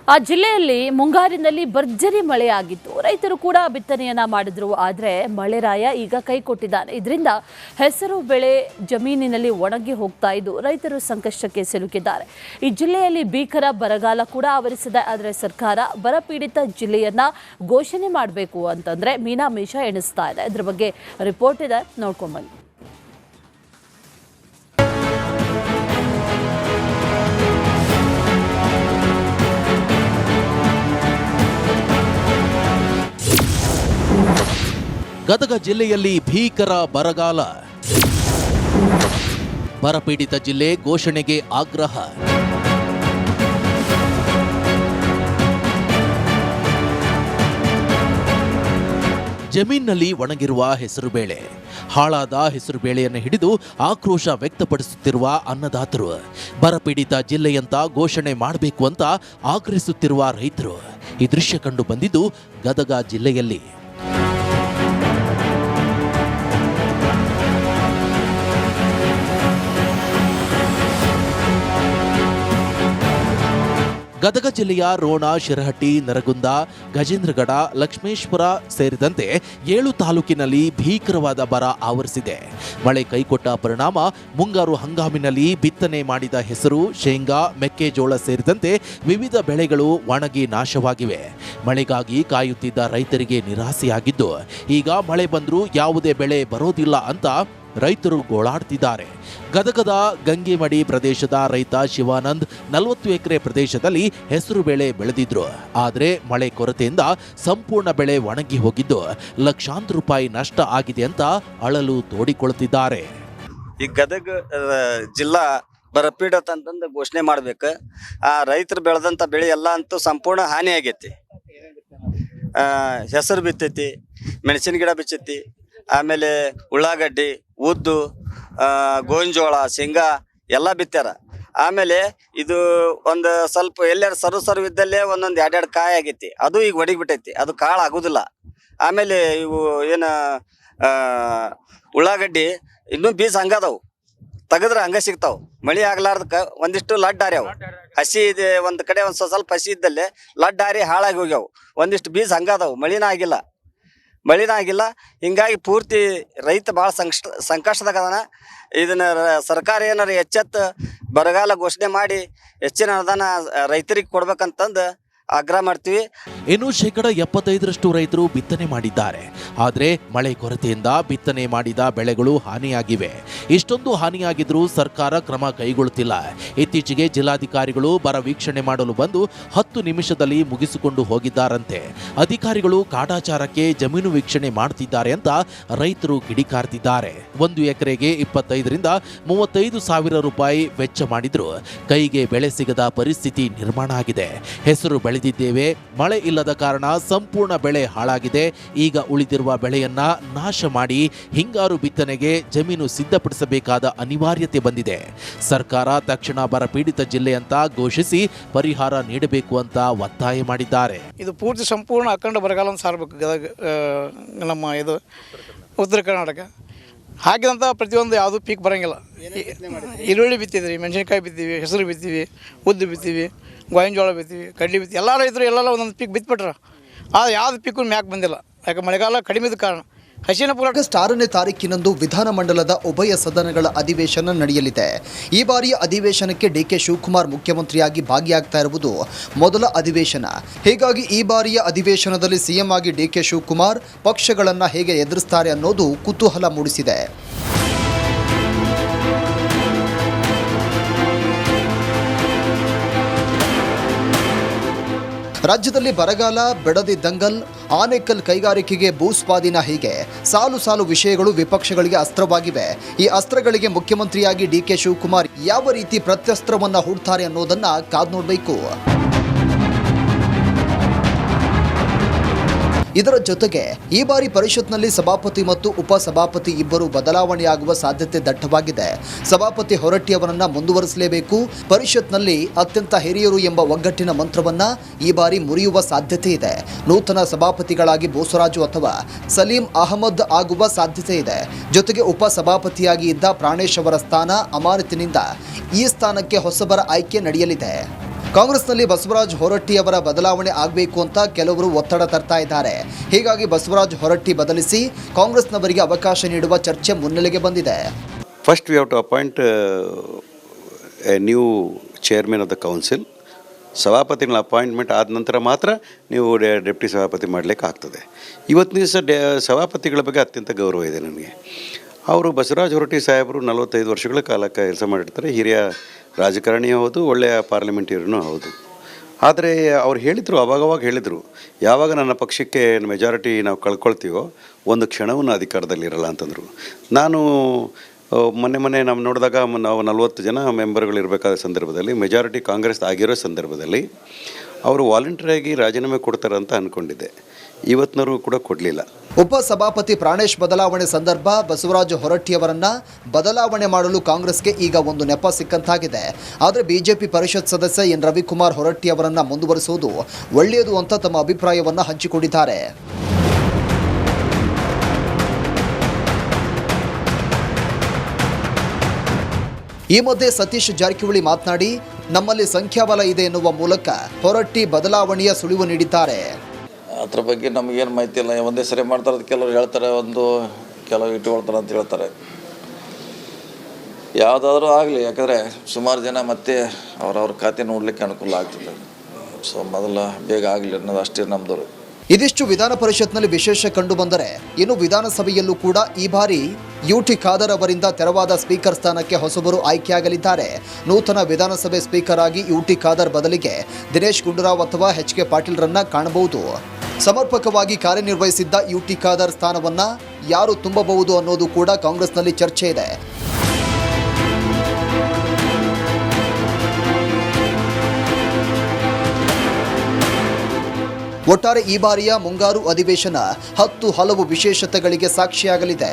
ಆ ಜಿಲ್ಲೆಯಲ್ಲಿ ಮುಂಗಾರಿನಲ್ಲಿ ಭರ್ಜರಿ ಮಳೆಯಾಗಿತ್ತು. ರೈತರು ಕೂಡ ಬಿತ್ತನೆಯನ್ನ ಮಾಡಿದ್ರು. ಆದರೆ ಮಳೆರಾಯ ಈಗ ಕೈ ಕೊಟ್ಟಿದ್ದಾನೆ. ಇದರಿಂದ ಹೆಸರು ಬೆಳೆ ಜಮೀನಿನಲ್ಲಿ ಒಣಗಿ ಹೋಗ್ತಾ ಇದ್ದು ರೈತರು ಸಂಕಷ್ಟಕ್ಕೆ ಸಿಲುಕಿದ್ದಾರೆ. ಈ ಜಿಲ್ಲೆಯಲ್ಲಿ ಭೀಕರ ಬರಗಾಲ ಕೂಡ ಆವರಿಸಿದೆ. ಆದರೆ ಸರ್ಕಾರ ಬರಪೀಡಿತ ಜಿಲ್ಲೆಯನ್ನ ಘೋಷಣೆ ಮಾಡಬೇಕು ಅಂತಂದ್ರೆ ಮೀನಾಮೇಷ ಎಣಿಸ್ತಾ ಇದೆ. ಇದ್ರ ಬಗ್ಗೆ ರಿಪೋರ್ಟ್ ಇದೆ, ನೋಡ್ಕೊಂಡ್ ಬನ್ನಿ. ಗದಗ ಜಿಲ್ಲೆಯಲ್ಲಿ ಭೀಕರ ಬರಗಾಲ, ಬರಪೀಡಿತ ಜಿಲ್ಲೆ ಘೋಷಣೆಗೆ ಆಗ್ರಹ. ಜಮೀನಿನಲ್ಲಿ ಒಣಗಿರುವ ಹೆಸರುಬೇಳೆ, ಹಾಳಾದ ಹೆಸರುಬೇಳೆಯನ್ನು ಹಿಡಿದು ಆಕ್ರೋಶ ವ್ಯಕ್ತಪಡಿಸುತ್ತಿರುವ ಅನ್ನದಾತರು, ಬರಪೀಡಿತ ಜಿಲ್ಲೆಯಂತ ಘೋಷಣೆ ಮಾಡಬೇಕು ಅಂತ ಆಗ್ರಹಿಸುತ್ತಿರುವ ರೈತರು. ಈ ದೃಶ್ಯ ಕಂಡು ಬಂದಿದ್ದು ಗದಗ ಜಿಲ್ಲೆಯಲ್ಲಿ. ಗದಗ ಜಿಲ್ಲೆಯ ರೋಣ, ಶಿರಹಟ್ಟಿ, ನರಗುಂದ, ಗಜೇಂದ್ರಗಡ, ಲಕ್ಷ್ಮೇಶ್ವರ ಸೇರಿದಂತೆ 7 ತಾಲೂಕಿನಲ್ಲಿ ಭೀಕರವಾದ ಬರ ಆವರಿಸಿದೆ. ಮಳೆ ಕೈಕೊಟ್ಟ ಪರಿಣಾಮ ಮುಂಗಾರು ಹಂಗಾಮಿನಲ್ಲಿ ಬಿತ್ತನೆ ಮಾಡಿದ ಹೆಸರು, ಶೇಂಗಾ, ಮೆಕ್ಕೆಜೋಳ ಸೇರಿದಂತೆ ವಿವಿಧ ಬೆಳೆಗಳು ಒಣಗಿ ನಾಶವಾಗಿವೆ. ಮಳೆಗಾಗಿ ಕಾಯುತ್ತಿದ್ದ ರೈತರಿಗೆ ನಿರಾಸೆಯಾಗಿದ್ದು, ಈಗ ಮಳೆ ಬಂದರೂ ಯಾವುದೇ ಬೆಳೆ ಬರೋದಿಲ್ಲ ಅಂತ ರೈತರು ಗೋಳಾಡ್ತಿದ್ದಾರೆ. ಗದಗದ ಗಂಗಿಮಡಿ ಪ್ರದೇಶದ ರೈತ ಶಿವಾನಂದ್ 40 ಎಕರೆ ಪ್ರದೇಶದಲ್ಲಿ ಹೆಸರು ಬೆಳೆ ಬೆಳೆದಿದ್ರು. ಆದರೆ ಮಳೆ ಕೊರತೆಯಿಂದ ಸಂಪೂರ್ಣ ಬೆಳೆ ಒಣಗಿ ಹೋಗಿದ್ದು ಲಕ್ಷಾಂತರ ರೂಪಾಯಿ ನಷ್ಟ ಆಗಿದೆ ಅಂತ ಅಳಲು ತೋಡಿಕೊಳ್ಳುತ್ತಿದ್ದಾರೆ. ಈ ಗದಗ ಜಿಲ್ಲಾ ಬರಪೀಡಿತ ಅಂತಂದು ಘೋಷಣೆ ಮಾಡ್ಬೇಕು. ಆ ರೈತರು ಬೆಳೆದಂಥ ಬೆಳೆ ಎಲ್ಲ ಅಂತೂ ಸಂಪೂರ್ಣ ಹಾನಿ ಆಗೈತಿ. ಹೆಸರು ಬಿತ್ತೈತಿ, ಮೆಣಸಿನ ಗಿಡ ಬಿಚ್ಚೈತಿ, ಆಮೇಲೆ ಉಳ್ಳಾಗಡ್ಡಿ, ಉದ್ದು, ಗೋಂಜೋಳ, ಶೇಂಗಾ ಎಲ್ಲ ಬಿತ್ತಾರ. ಆಮೇಲೆ ಇದು ಒಂದು ಸ್ವಲ್ಪ ಎಲ್ಲಾರು ಸರ್ವ್ ಇದ್ದಲ್ಲೇ ಒಂದೊಂದು 2 ಕಾಯಿ ಆಗೈತಿ. ಅದು ಈಗ ಒಣಗಿಬಿಟ್ಟೈತಿ, ಅದು ಕಾಳು ಆಗೋದಿಲ್ಲ. ಆಮೇಲೆ ಇವು ಏನು ಉಳ್ಳಾಗಡ್ಡಿ ಇನ್ನೂ ಬೀಜ ಹಂಗದವು, ತೆಗೆದ್ರೆ ಹಂಗೆ ಸಿಗ್ತಾವೆ. ಮಳೆ ಆಗ್ಲಾರ್ದಕ್ಕೆ ಒಂದಿಷ್ಟು ಲಡ್ ಹಾರ್ಯಾವು. ಹಸಿ ಇದೆ, ಒಂದು ಕಡೆ ಒಂದು ಸ್ವಲ್ಪ ಹಸಿ ಇದ್ದಲ್ಲೇ ಲಡ್ ಹಾರಿ ಹಾಳಾಗಿ ಹೋಗ್ಯಾವು. ಒಂದಿಷ್ಟು ಬೀಜ ಹಂಗದವು, ಮಳಿನ ಆಗಿಲ್ಲ. ಹಿಂಗಾಗಿ ಪೂರ್ತಿ ರೈತ ಭಾಳ ಸಂಕಷ್ಟದಾಗ ಅದಾನ. ಇದನ್ನ ಸರ್ಕಾರ ಏನಾರು ಎಚ್ಚೆತ್ತು ಬರಗಾಲ ಘೋಷಣೆ ಮಾಡಿ ಹೆಚ್ಚಿನ ಅನುದಾನ ರೈತರಿಗೆ ಕೊಡ್ಬೇಕಂತಂದು ಆಗ್ರಹ ಮಾಡ್ತೀವಿ. ಇನ್ನು 75% ರೈತರು ಬಿತ್ತನೆ ಮಾಡಿದ್ದಾರೆ. ಆದರೆ ಮಳೆ ಕೊರತೆಯಿಂದ ಬಿತ್ತನೆ ಮಾಡಿದ ಬೆಳೆಗಳು ಹಾನಿಯಾಗಿವೆ. ಇಷ್ಟೊಂದು ಹಾನಿಯಾಗಿದ್ರೂ ಸರ್ಕಾರ ಕ್ರಮ ಕೈಗೊಳ್ಳುತ್ತಿಲ್ಲ. ಇತ್ತೀಚೆಗೆ ಜಿಲ್ಲಾಧಿಕಾರಿಗಳು ಬರ ವೀಕ್ಷಣೆ ಮಾಡಲು ಬಂದು 10 ನಿಮಿಷದಲ್ಲಿ ಮುಗಿಸಿಕೊಂಡು ಹೋಗಿದ್ದಾರಂತೆ. ಅಧಿಕಾರಿಗಳು ಕಾಟಾಚಾರಕ್ಕೆ ಜಮೀನು ವೀಕ್ಷಣೆ ಮಾಡ್ತಿದ್ದಾರೆ ಅಂತ ರೈತರು ಕಿಡಿಕಾರ್ತಿದ್ದಾರೆ. 1 ಎಕರೆಗೆ 25 ರಿಂದ 35 ಸಾವಿರ ರೂಪಾಯಿ ವೆಚ್ಚ ಮಾಡಿದ್ರು ಕೈಗೆ ಬೆಳೆ ಸಿಗದ ಪರಿಸ್ಥಿತಿ ನಿರ್ಮಾಣ ಆಗಿದೆ. ಹೆಸರು ಬೆಳೆದಿದ್ದೇವೆ, ಮಳೆ ಇಲ್ಲದ ಕಾರಣ ಸಂಪೂರ್ಣ ಬೆಳೆ ಹಾಳಾಗಿದೆ. ಈಗ ಉಳಿದಿರುವ ಬೆಳೆಯನ್ನ ನಾಶ ಮಾಡಿ ಹಿಂಗಾರು ಬಿತ್ತನೆಗೆ ಜಮೀನು ಸಿದ್ಧಪಡಿಸಬೇಕಾದ ಅನಿವಾರ್ಯತೆ ಬಂದಿದೆ. ಸರ್ಕಾರ ತಕ್ಷಣ ಬರ ಪೀಡಿತ ಜಿಲ್ಲೆ ಅಂತ ಘೋಷಿಸಿ ಪರಿಹಾರ ನೀಡಬೇಕು ಅಂತ ಒತ್ತಾಯ ಮಾಡಿದ್ದಾರೆ. ಇದು ಪೂರ್ತಿ ಸಂಪೂರ್ಣ ಅಖಂಡ ಬರಗಾಲ ಸಾರಬೇಕು. ನಮ್ಮ ಇದು ಉತ್ತರ ಕರ್ನಾಟಕ ಹಾಗಿದಂತ ಪ್ರತಿಯೊಂದು ಯಾವುದು ಪೀಕ್ ಬರೋಂಗಿಲ್ಲ. ಈರುಳ್ಳಿ ಬಿತ್ತಿದ್ರಿ, ಮೆಣಸಿನ್ಕಾಯಿ ಬಿತ್ತೀವಿ, ಹೆಸರು ಬಿತ್ತೀವಿ, ಉದ್ದು ಬಿತ್ತೀವಿ, ಗೋವಿನ ಬಿತ್ತೀವಿ, ಕಡ್ಲಿ ಬಿತ್ತೀವಿ. ಎಲ್ಲ ರೈತರು ಎಲ್ಲ ಒಂದೊಂದು ಪೀಕ್ ಬಿತ್ಬಿಟ್ರೆ ಆದರೆ ಯಾವ್ದು ಪೀಕು ಮ್ಯಾಕ್ ಬಂದಿಲ್ಲ. ಯಾಕೆ ಮಳೆಗಾಲ ಕಡಿಮೆ ಇದ್ದ ಕಾರಣ. ಆಗಸ್ಟ್ 6ನೇ ತಾರೀಕಿನಂದು ವಿಧಾನಮಂಡಲದ ಉಭಯ ಸದನಗಳ ಅಧಿವೇಶನ ನಡೆಯಲಿದೆ. ಈ ಬಾರಿಯ ಅಧಿವೇಶನಕ್ಕೆ ಡಿಕೆ ಶಿವಕುಮಾರ್ ಮುಖ್ಯಮಂತ್ರಿಯಾಗಿ ಭಾಗಿಯಾಗ್ತಾ ಇರುವುದು ಮೊದಲ ಅಧಿವೇಶನ. ಹೀಗಾಗಿ ಈ ಬಾರಿಯ ಅಧಿವೇಶನದಲ್ಲಿ ಸಿಎಂ ಆಗಿ ಡಿಕೆ ಶಿವಕುಮಾರ್ ಪಕ್ಷಗಳನ್ನು ಹೇಗೆ ಎದುರಿಸ್ತಾರೆ ಅನ್ನೋದು ಕುತೂಹಲ ಮೂಡಿಸಿದೆ. ರಾಜ್ಯದಲ್ಲಿ ಬರಗಾಲ, ಬೆಡದಿ ದಂಗಲ್, ಆನೇಕಲ್ ಕೈಗಾರಿಕೆಗೆ ಭೂಸ್ವಾಧೀನ ಹೀಗೆ ಸಾಲು ಸಾಲು ವಿಷಯಗಳು ವಿಪಕ್ಷಗಳಿಗೆ ಅಸ್ತ್ರವಾಗಿವೆ. ಈ ಅಸ್ತ್ರಗಳಿಗೆ ಮುಖ್ಯಮಂತ್ರಿಯಾಗಿ ಡಿಕೆ ಶಿವಕುಮಾರ್ ಯಾವ ರೀತಿ ಪ್ರತ್ಯಸ್ತ್ರವನ್ನು ಹೂಡ್ತಾರೆ ಅನ್ನೋದನ್ನ ಕಾದು ನೋಡಬೇಕು. ಇದರ ಜೊತೆಗೆ ಈ ಬಾರಿ ಪರಿಷತ್ನಲ್ಲಿ ಸಭಾಪತಿ ಮತ್ತು ಉಪಸಭಾಪತಿ ಇಬ್ಬರು ಬದಲಾವಣೆಯಾಗುವ ಸಾಧ್ಯತೆ ದಟ್ಟವಾಗಿದೆ. ಸಭಾಪತಿ ಹೊರಟ್ಟಿ ಅವರನ್ನ ಮುಂದುವರಿಸಲೇಬೇಕು. ಪರಿಷತ್ನಲ್ಲಿ ಅತ್ಯಂತ ಹಿರಿಯರು ಎಂಬ ಒಗ್ಗಟ್ಟಿನ ಮಂತ್ರವನ್ನ ಈ ಬಾರಿ ಮುರಿಯುವ ಸಾಧ್ಯತೆ ಇದೆ. ನೂತನ ಸಭಾಪತಿಗಳಾಗಿ ಬೋಸರಾಜು ಅಥವಾ ಸಲೀಂ ಅಹಮದ್ ಆಗುವ ಸಾಧ್ಯತೆ ಇದೆ. ಜೊತೆಗೆ ಉಪಸಭಾಪತಿಯಾಗಿ ಇದ್ದ ಪ್ರಾಣೇಶ್ ಅವರ ಸ್ಥಾನ ಅಮಾನತಿನಿಂದ ಈ ಸ್ಥಾನಕ್ಕೆ ಹೊಸಬರ ಆಯ್ಕೆ ನಡೆಯಲಿದೆ. ಕಾಂಗ್ರೆಸ್ನಲ್ಲಿ ಬಸವರಾಜ ಹೊರಟ್ಟಿ ಅವರ ಬದಲಾವಣೆ ಆಗಬೇಕು ಅಂತ ಕೆಲವರು ಒತ್ತಡ ತರ್ತಾ ಇದ್ದಾರೆ. ಹೀಗಾಗಿ ಬಸವರಾಜ ಹೊರಟ್ಟಿ ಬದಲಿಸಿ ಕಾಂಗ್ರೆಸ್ನವರಿಗೆ ಅವಕಾಶ ನೀಡುವ ಚರ್ಚೆ ಮುನ್ನೆಲೆಗೆ ಬಂದಿದೆ. First we have to appoint a new chairman of the council. ಸಭಾಪತಿಗಳ ಅಪಾಯಿಂಟ್ಮೆಂಟ್ ಆದ ನಂತರ ಮಾತ್ರ ನೀವು ಡೆಪ್ಟಿ ಸಭಾಪತಿ ಮಾಡಲಿಕ್ಕೆ ಆಗ್ತದೆ. ಇವತ್ತಿನ ದಿವಸ ಸಭಾಪತಿಗಳ ಬಗ್ಗೆ ಅತ್ಯಂತ ಗೌರವ ಇದೆ ನನಗೆ. ಅವರು ಬಸವರಾಜ ಹೊರಟ್ಟಿ ಸಾಹೇಬರು 45 ವರ್ಷಗಳ ಕಾಲ ಕೆಲಸ ಮಾಡಿರ್ತಾರೆ. ಹಿರಿಯ ರಾಜಕಾರಣಿಯೂ ಹೌದು, ಒಳ್ಳೆಯ ಪಾರ್ಲಿಮೆಂಟೇರಿಯನೂ ಹೌದು. ಆದರೆ ಅವ್ರು ಹೇಳಿದರು, ಅವಾಗವಾಗ ಹೇಳಿದರು, ಯಾವಾಗ ನನ್ನ ಪಕ್ಷಕ್ಕೆ ಮೆಜಾರಿಟಿ ನಾವು ಕಳ್ಕೊಳ್ತೀವೋ ಒಂದು ಕ್ಷಣವೂ ಅಧಿಕಾರದಲ್ಲಿರಲ್ಲ ಅಂತಂದರು. ನಾನು ಮೊನ್ನೆ ನಾವು ನೋಡಿದಾಗ ನಾವು 40 ಜನ ಮೆಂಬರ್ಗಳಿರಬೇಕಾದ ಸಂದರ್ಭದಲ್ಲಿ ಮೆಜಾರಿಟಿ ಕಾಂಗ್ರೆಸ್ ಆಗಿರೋ ಸಂದರ್ಭದಲ್ಲಿ ಅವರು ವಾಲಂಟಿಯರಾಗಿ ರಾಜೀನಾಮೆ ಕೊಡ್ತಾರೆ ಅಂತ ಅಂದ್ಕೊಂಡಿದ್ದೆ. ಇವತ್ತಿನವರು ಕೂಡ ಕೊಡಲಿಲ್ಲ. ಉಪ ಸಭಾಪತಿ ಪ್ರಾಣೇಶ್ ಬದಲಾವಣೆ ಸಂದರ್ಭ ಬಸವರಾಜ ಹೊರಟ್ಟಿಯವರನ್ನ ಬದಲಾವಣೆ ಮಾಡಲು ಕಾಂಗ್ರೆಸ್ಗೆ ಈಗ ಒಂದು ನೆಪ ಸಿಕ್ಕಂತಾಗಿದೆ. ಆದರೆ ಬಿಜೆಪಿ ಪರಿಷತ್ ಸದಸ್ಯ ಎನ್ ರವಿಕುಮಾರ್ ಹೊರಟ್ಟಿ ಅವರನ್ನ ಮುಂದುವರಿಸುವುದು ಒಳ್ಳೆಯದು ಅಂತ ತಮ್ಮ ಅಭಿಪ್ರಾಯವನ್ನ ಹಂಚಿಕೊಂಡಿದ್ದಾರೆ. ಈ ಮಧ್ಯೆ ಸತೀಶ್ ಜಾರಕಿಹೊಳಿ ಮಾತನಾಡಿ, ನಮ್ಮಲ್ಲಿ ಸಂಖ್ಯಾಬಲ ಇದೆ ಎನ್ನುವ ಮೂಲಕ ಹೊರಟ್ಟಿ ಬದಲಾವಣೆಯ ಸುಳಿವು ನೀಡಿದ್ದಾರೆ. ಅದ್ರ ಬಗ್ಗೆ ನಮಗೇನು ಮಾಹಿತಿ ಇಲ್ಲ. ಒಂದೇ ಸರಿ ಮಾಡ್ತಾರೆ, ಕೆಲವರು ಹೇಳ್ತಾರೆ, ಕೆಲವು ಇಟ್ಕೊಳ್ತಾರೆ ಅಂತ ಹೇಳ್ತಾರೆ. ಯಾವುದಾದ್ರೂ ಆಗಲಿ, ಯಾಕಂದರೆ ಸುಮಾರು ಜನ ಮತ್ತೆ ಅವ್ರವ್ರ ಖಾತೆ ನೋಡಲಿಕ್ಕೆ ಅನುಕೂಲ ಆಗ್ತದೆ. ಸೊ ಮೊದಲ ಬೇಗ ಆಗಲಿ ಅನ್ನೋದು ಅಷ್ಟೇ ನಮ್ಮದವರು. ಇದಿಷ್ಟು ವಿಧಾನ ಪರಿಷತ್ನಲ್ಲಿ ವಿಶೇಷ ಕಂಡು ಬಂದರೆ, ಇನ್ನು ವಿಧಾನಸಭೆಯಲ್ಲೂ ಕೂಡ ಈ ಬಾರಿ ಯುಟಿ ಖಾದರ್ ಅವರಿಂದ ತೆರವಾದ ಸ್ಪೀಕರ್ ಸ್ಥಾನಕ್ಕೆ ಹೊಸಬರು ಆಯ್ಕೆಯಾಗಲಿದ್ದಾರೆ. ನೂತನ ವಿಧಾನಸಭೆ ಸ್ಪೀಕರ್ ಆಗಿ ಯುಟಿ ಖಾದರ್ ಬದಲಿಗೆ ದಿನೇಶ್ ಗುಂಡೂರಾವ್ ಅಥವಾ ಎಚ್.ಕೆ. ಪಾಟೀಲ್ರನ್ನ ಕಾಣಬಹುದು. ಸಮರ್ಪಕವಾಗಿ ಕಾರ್ಯನಿರ್ವಹಿಸಿದ್ದ ಯುಟಿ ಖಾದರ್ ಸ್ಥಾನವನ್ನ ಯಾರು ತುಂಬಬಹುದು ಅನ್ನೋದು ಕೂಡ ಕಾಂಗ್ರೆಸ್ನಲ್ಲಿ ಚರ್ಚೆ ಇದೆ. ಒಟ್ಟಾರೆ ಈ ಬಾರಿಯ ಮುಂಗಾರು ಅಧಿವೇಶನ 10 ಹಲವು ವಿಶೇಷತೆಗಳಿಗೆ ಸಾಕ್ಷಿಯಾಗಲಿದೆ.